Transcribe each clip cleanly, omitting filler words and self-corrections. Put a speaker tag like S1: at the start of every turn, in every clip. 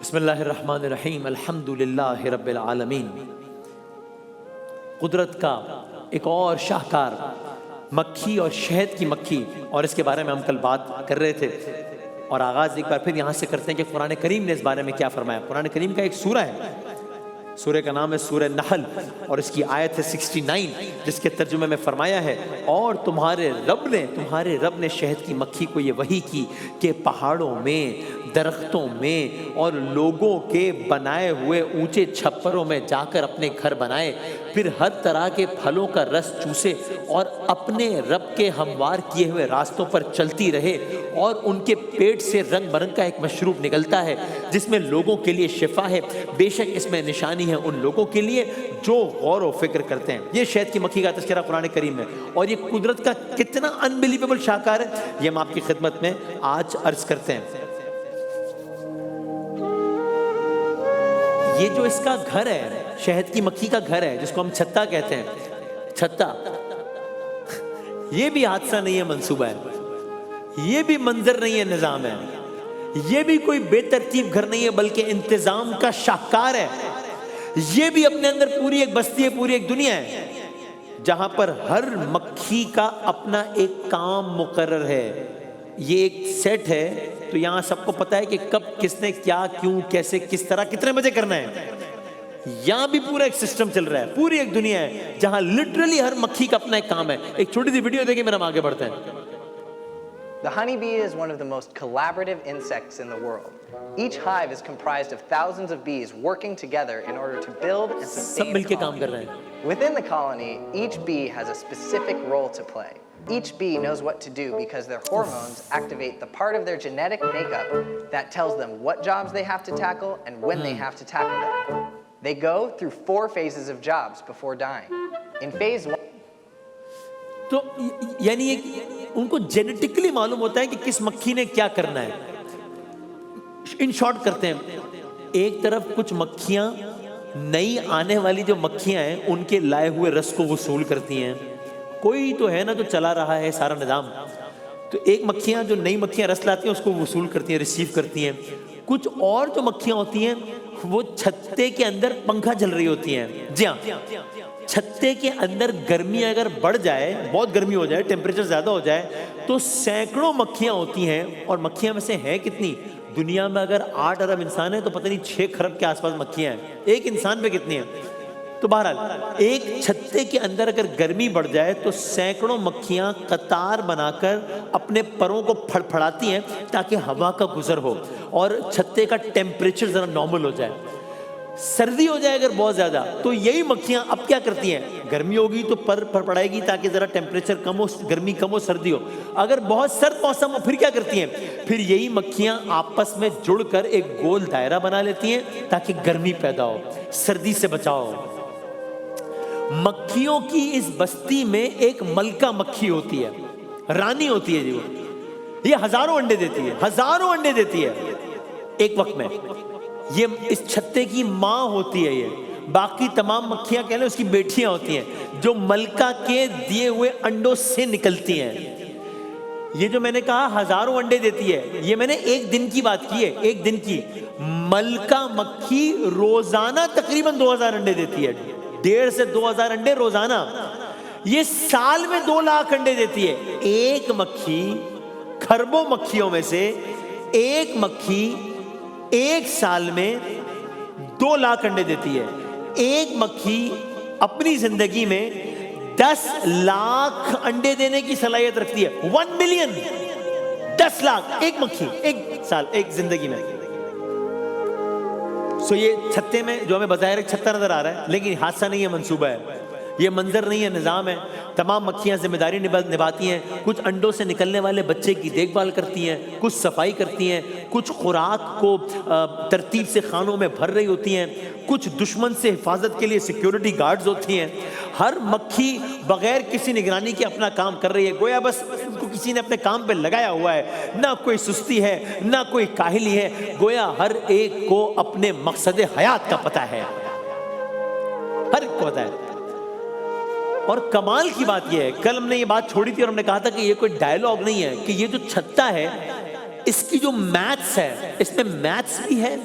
S1: بسم اللہ الرحمن الرحیم، الحمدللہ رب العالمین۔ قدرت کا ایک اور شاہکار مکھی اور شہد کی مکھی، اور اس کے بارے میں ہم کل بات کر رہے تھے، اور آغاز ایک بار پھر یہاں سے کرتے ہیں کہ قرآن کریم نے اس بارے میں کیا فرمایا۔ قرآن کریم کا ایک سورہ ہے، سورہ کا نام ہے سورہ نحل، اور اس کی آیت ہے 69، جس کے ترجمے میں فرمایا ہے، اور تمہارے رب نے شہد کی مکھی کو یہ وحی کی کہ پہاڑوں میں، درختوں میں اور لوگوں کے بنائے ہوئے اونچے چھپروں میں جا کر اپنے گھر بنائے، پھر ہر طرح کے پھلوں کا رس چوسے اور اپنے رب کے ہموار کیے ہوئے راستوں پر چلتی رہے، اور ان کے پیٹ سے رنگ برنگ کا ایک مشروب نکلتا ہے جس میں لوگوں کے لیے شفا ہے، بے شک اس میں نشانی ہے ان لوگوں کے لیے جو غور و فکر کرتے ہیں۔ یہ شہد کی مکھی کا تذکرہ قرآن کریم میں، اور یہ قدرت کا کتنا انبلیویبل شاہکار ہے، یہ ہم آپ کی خدمت میں آج عرض کرتے ہیں۔ یہ جو اس کا گھر ہے، شہد کی مکھی کا گھر ہے، جس کو ہم چھتا کہتے ہیں، چھتا، یہ بھی حادثہ نہیں ہے، منصوبہ ہے، یہ بھی منظر نہیں ہے، نظام ہے، یہ بھی کوئی بے ترتیب گھر نہیں ہے، بلکہ انتظام کا شاہکار ہے۔ یہ بھی اپنے اندر پوری ایک بستی ہے، پوری ایک دنیا ہے، جہاں پر ہر مکھی کا اپنا ایک کام مقرر ہے۔ یہ ایک سیٹ ہے، تو یہاں سب کو پتا ہے کہ کب کس نے کیا، کیوں، کیسے، کس طرح، کتنے بجے کرنا ہے۔ یہاں بھی پورا ایک سسٹم چل رہا ہے، پوری ایک دنیا ہے جہاں لٹرلی ہر مکھی کا اپنا ایک کام ہے۔ ایک چھوٹی سی ویڈیو دیکھیں، میرا ہم آگے بڑھتے ہیں۔
S2: The honeybee is one of the most collaborative insects in the world. Each hive is comprised of thousands of bees working together in order to build and
S1: sub
S2: sustain
S1: مل
S2: the
S1: کے کام کر رہے
S2: colony.
S1: ہیں۔
S2: Within the colony, each bee has a specific role to play. Each bee knows what to do because their hormones activate the part of their genetic makeup that tells them what jobs they have to tackle and when they have to tackle them. They go through 4 phases of jobs before dying. In phase 1,
S1: تو یعنی ان کو genetically معلوم ہوتا ہے کہ کس مکھی نے کیا کرنا ہے۔ ان شارٹ کرتے ہیں، ایک طرف کچھ مکھیاں نئی آنے والی جو مکھیاں ہیں ان کے لائے ہوئے رس کو وصول کرتی ہیں، کوئی تو ہے نا جو چلا رہا ہے سارا نظام، تو ایک مکھیاں جو نئی مکھیاں رس لاتی ہیں اس کو وصول کرتی ہیں، ریسیو کرتی ہیں۔ کچھ اور جو مکھیاں ہوتی ہیں وہ چھتے کے اندر پنکھا چل رہی ہوتی ہیں۔ جی ہاں، چھتے کے اندر گرمی اگر بڑھ جائے، بہت گرمی ہو جائے، ٹیمپریچر زیادہ ہو جائے، تو سینکڑوں مکھیاں ہوتی ہیں، اور مکھیاں میں سے ہیں کتنی؟ دنیا میں اگر 8 ارب انسان ہیں تو پتہ نہیں 6 کھرب کے آس پاس مکھیاں ہیں، ایک انسان پہ کتنی ہیں؟ تو بہرحال ایک چھتے کے اندر اگر گرمی بڑھ جائے تو سینکڑوں مکھیاں قطار بنا کر اپنے پروں کو پھڑپھڑاتی ہیں تاکہ ہوا کا گزر ہو اور چھتے کا ٹیمپریچر ذرا نارمل ہو جائے۔ سردی ہو جائے اگر بہت زیادہ تو یہی مکھیاں اب کیا کرتی ہیں؟ گرمی ہوگی تو پر پڑائے گی تاکہ ذرا ٹیمپریچر کم ہو، گرمی کم ہو، سردی ہو۔ اگر بہت سرد موسم ہو پھر کیا کرتی ہیں؟ پھر یہی مکھیاں آپس میں جڑ کر ایک گول دائرہ بنا لیتی ہیں تاکہ گرمی پیدا ہو، سردی سے بچاؤ ہو۔ مکھیوں کی اس بستی میں ایک ملکہ مکھی ہوتی ہے، رانی ہوتی ہے جی، وہ یہ ہزاروں انڈے دیتی ہے، ہزاروں انڈے دیتی ہے ایک وقت میں۔ یہ اس چھتے کی ماں ہوتی ہے، یہ باقی تمام مکھیاں کہہ لیں اس کی بیٹیاں ہوتی ہیں جو ملکہ کے دیے ہوئے انڈوں سے نکلتی ہیں۔ یہ جو میں نے کہا ہزاروں انڈے دیتی ہے، یہ میں نے ایک دن کی بات کی ہے، ایک دن کی۔ ملکہ مکھی روزانہ تقریباً 2000 انڈے دیتی ہے، 1.5 سے 2000 انڈے روزانہ۔ یہ سال میں 2 لاکھ انڈے دیتی ہے۔ ایک مکھی، کھربوں مکھیوں میں سے ایک مکھی ایک سال میں 2 لاکھ انڈے دیتی ہے۔ ایک مکھی اپنی زندگی میں 10 لاکھ انڈے دینے کی صلاحیت رکھتی ہے۔ 1 ملین، 10 لاکھ ایک مکھی ایک سال، ایک زندگی میں۔ سو یہ چھتے میں جو ہمیں بظاہر ایک چھتا نظر آ رہا ہے، لیکن حادثہ نہیں ہے، منصوبہ ہے، یہ منظر نہیں ہے، نظام ہے۔ تمام مکھیاں ذمہ داری نبھاتی ہیں، کچھ انڈوں سے نکلنے والے بچے کی دیکھ بھال کرتی ہیں، کچھ صفائی کرتی ہیں، کچھ خوراک کو ترتیب سے خانوں میں بھر رہی ہوتی ہیں، کچھ دشمن سے حفاظت کے لیے سیکیورٹی گارڈز ہوتی ہیں۔ ہر مکھی بغیر کسی نگرانی کے اپنا کام کر رہی ہے، گویا بس ان کو کسی نے اپنے کام پہ لگایا ہوا ہے، نہ کوئی سستی ہے، نہ کوئی کاہلی ہے، گویا ہر ایک کو اپنے مقصد حیات کا پتہ ہے، ہر ایک کو پتہ ہے۔ اور کمال کی بات یہ ہے، کل ہم نے یہ بات چھوڑی تھی اور ہم نے کہا تھا کہ یہ کوئی ڈائلاگ نہیں ہے، کہ یہ جو چھتا ہے اس کی جو میتھس ہے، اس میں میتھس بھی ہے،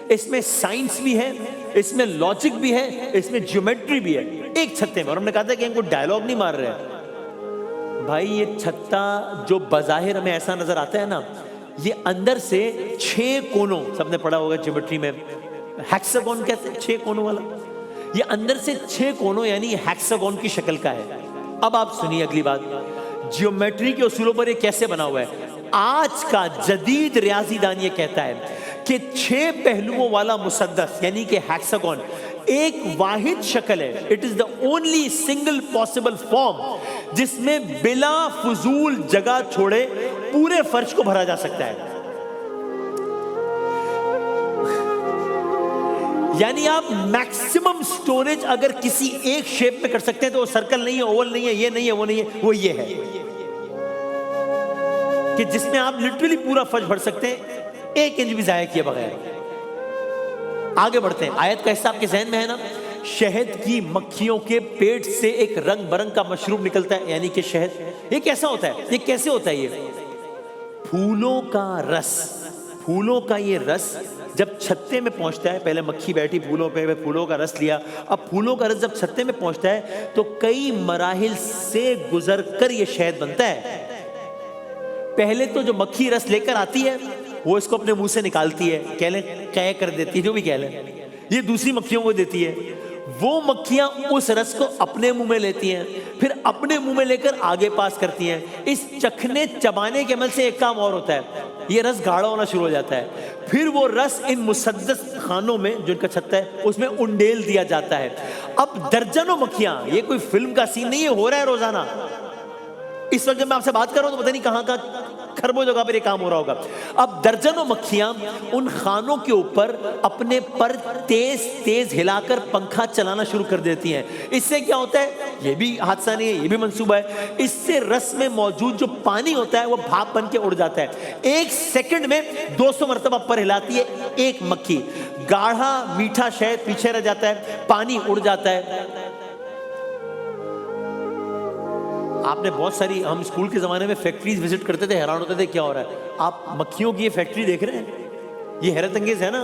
S1: اس میں سائنس بھی ہے، اس میں لاجک بھی ہے، اس میں جیومیٹری بھی ہے، ایک چھتے میں. اور ہم نے کہا تھا کہ ہم کو ڈائلاگ نہیں مار رہے بھائی. یہ چھتا جو بظاہر ہمیں ایسا نظر آتا ہے نا، یہ اندر سے 6 کونوں، سب نے پڑھا ہوگا جیومیٹری میں، ہیکساگون کہتے ہیں 6 کونوں والا. یہ اندر سے 6 کونوں یعنی ہیکساگون کی شکل کا ہے. اب آپ سنیے اگلی بات، جیومیٹری کے اصولوں پر یہ کیسے بنا ہوا ہے. آج کا جدید ریاضی دان یہ کہتا ہے کہ 6 پہلوؤں والا مسدس یعنی کہ ہیکساگون ایک واحد شکل ہے. It is the only single possible form جس میں بلا فضول جگہ چھوڑے پورے فرش کو بھرا جا سکتا ہے. یعنی آپ میکسیمم سٹوریج اگر کسی ایک شیپ میں کر سکتے ہیں تو وہ سرکل نہیں ہے، اوول نہیں ہے، یہ نہیں ہے، وہ نہیں ہے، وہ یہ ہے کہ جس میں آپ لٹرلی پورا فرش بھر سکتے ہیں 1 انچ بھی ضائع کیے بغیر. آگے بڑھتے ہیں، آیت کا حصہ آپ کے ذہن میں ہے نا. شہد کی مکھیوں کے پیٹ سے ایک رنگ برنگ کا مشروب نکلتا ہے یعنی کہ شہد. یہ کیسا ہوتا ہے؟ یہ کیسے ہوتا ہے؟ یہ پھولوں کا رس، پھولوں کا یہ رس جب چھتے میں پہنچتا ہے، پہلے مکھی بیٹھی پھولوں پہ، پھولوں کا رس لیا، اب پھولوں کا رس جب چھتے میں پہنچتا ہے تو کئی مراحل سے گزر کر یہ شہد بنتا ہے. پہلے تو جو مکھی رس لے کر آتی ہے وہ اس کو اپنے منہ سے نکالتی ہے، کہہ لیں قے کر دیتی ہے، جو بھی کہہ لیں، یہ دوسری مکھیوں کو دیتی ہے. وہ مکھیاں اس رس کو اپنے منہ میں لیتی ہیں، پھر اپنے منہ میں لے کر آگے پاس کرتی ہیں. اس چکھنے چبانے کے عمل سے ایک کام اور ہوتا ہے، یہ رس گاڑھا ہونا شروع ہو جاتا ہے. پھر وہ رس ان مسدس خانوں میں جو ان کا چھتا ہے اس میں انڈیل دیا جاتا ہے. اب درجنوں مکھیاں، یہ کوئی فلم کا سین نہیں ہے، ہو رہا ہے روزانہ. اس وقت جب میں آپ سے بات کر رہا ہوں تو پتہ نہیں کہاں کا کھربوں جگہ پر یہ کام ہو رہا ہوگا. اب درجنوں مکھیاں ان خانوں کے اوپر اپنے پر تیز تیز ہلا کر پنکھا چلانا شروع کر دیتی ہیں. اس سے کیا ہوتا ہے؟ یہ بھی حادثہ نہیں ہے، یہ بھی منصوبہ ہے. اس سے رس میں موجود جو پانی ہوتا ہے وہ بھاپ بن کے اڑ جاتا ہے. 1 سیکنڈ میں 200 مرتبہ پر ہلاتی ہے ایک مکھی. گاڑھا میٹھا شہد پیچھے رہ جاتا ہے، پانی اڑ جاتا ہے. آپ نے بہت ساری، ہم اسکول کے زمانے میں فیکٹریز وزٹ کرتے تھے، حیران ہوتے تھے کیا ہو رہا ہے. آپ مکھیوں کی یہ فیکٹری دیکھ رہے ہیں، یہ حیرت انگیز ہے نا.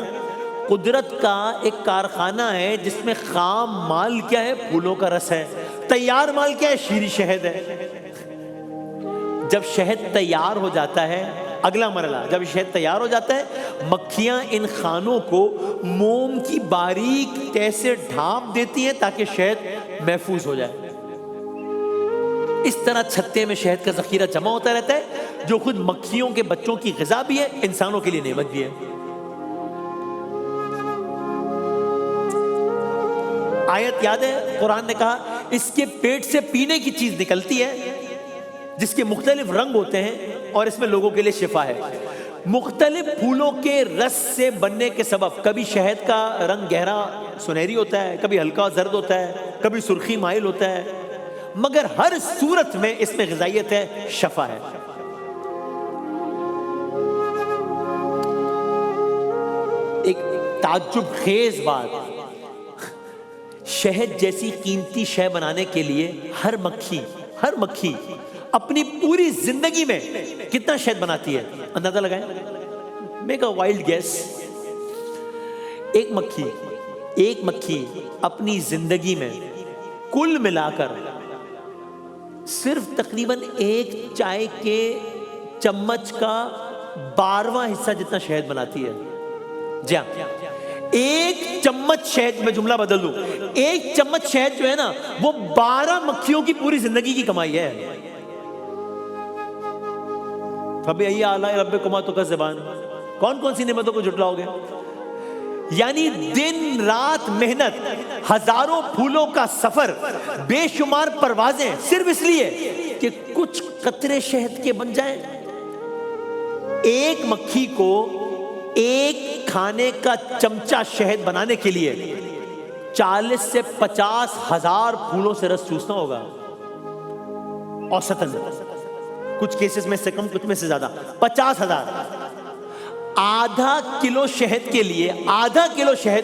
S1: قدرت کا ایک کارخانہ ہے جس میں خام مال کیا ہے؟ پھولوں کا رس ہے. تیار مال کیا ہے؟ شیریں شہد ہے. جب شہد تیار ہو جاتا ہے، اگلا مرحلہ، جب شہد تیار ہو جاتا ہے، مکھیاں ان خانوں کو موم کی باریک تہ سے ڈھانپ دیتی ہیں تاکہ شہد محفوظ ہو جائے. اس طرح چھتے میں شہد کا ذخیرہ جمع ہوتا رہتا ہے جو خود مکھیوں کے بچوں کی غذا بھی ہے، انسانوں کے لیے نعمت بھی ہے. آیت یاد ہے؟ قرآن نے کہا اس کے پیٹ سے پینے کی چیز نکلتی ہے جس کے مختلف رنگ ہوتے ہیں اور اس میں لوگوں کے لیے شفا ہے. مختلف پھولوں کے رس سے بننے کے سبب کبھی شہد کا رنگ گہرا سنہری ہوتا ہے، کبھی ہلکا زرد ہوتا ہے، کبھی سرخی مائل ہوتا ہے، مگر ہر صورت میں اس میں غذائیت ہے، شفا ہے. ایک تعجب خیز بات، شہد جیسی قیمتی شے بنانے کے لیے ہر مکھی اپنی پوری زندگی میں کتنا شہد بناتی ہے؟ اندازہ لگائیں، میک اے وائلڈ گیس. ایک مکھی اپنی زندگی میں کل ملا کر صرف تقریباً 1 چائے کے چمچ کا 12واں حصہ جتنا شہد بناتی ہے. جی ہاں، 1 چمچ شہد، میں جملہ بدل دوں، 1 چمچ شہد جو ہے نا وہ 12 مکھیوں کی پوری زندگی کی کمائی ہے. فَبِأَيِّ آلَاءِ رَبِّكُمَا تُكَذِّبَانِ، کون سی نعمتوں کو جھٹلاؤ گے؟ یعنی دن رات محنت، ہزاروں پھولوں کا سفر، بے شمار پروازیں، صرف اس لیے کہ کچھ قطرے شہد کے بن جائیں. ایک مکھی کو 1 کھانے کا چمچہ شہد بنانے کے لیے 40 سے 50 ہزار پھولوں سے رس چوسنا ہوگا اوسطاً. کچھ کیسز میں سے کم، کچھ میں سے زیادہ، 50,000. آدھا کلو شہد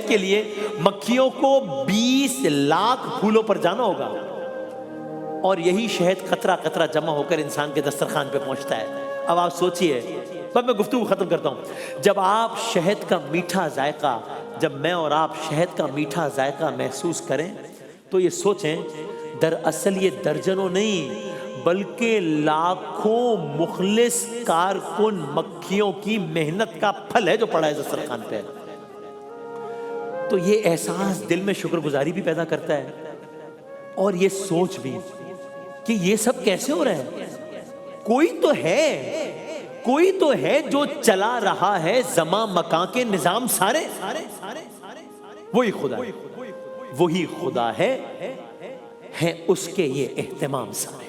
S1: کے لیے مکھیوں کو 20 لاکھ پھولوں پر جانا ہوگا، اور یہی شہد قطرہ قطرہ جمع ہو کر انسان کے دسترخوان پہ پہنچتا ہے. اب آپ سوچئے بس میں گفتگو ختم کرتا ہوں. جب آپ شہد کا میٹھا ذائقہ، جب میں اور آپ شہد کا میٹھا ذائقہ محسوس کریں تو یہ سوچیں دراصل یہ درجنوں نہیں بلکہ لاکھوں مخلص کارکن مکھیوں کی محنت کا پھل ہے جو پڑا ہے دسترخوان پہ. تو یہ احساس دل میں شکر گزاری بھی پیدا کرتا ہے اور یہ سوچ بھی کہ یہ سب کیسے ہو رہا ہے. کوئی تو ہے جو چلا رہا ہے زمان مکان کے نظام سارے. وہی خدا ہے، وہی خدا ہے اس کے یہ اہتمام سارے.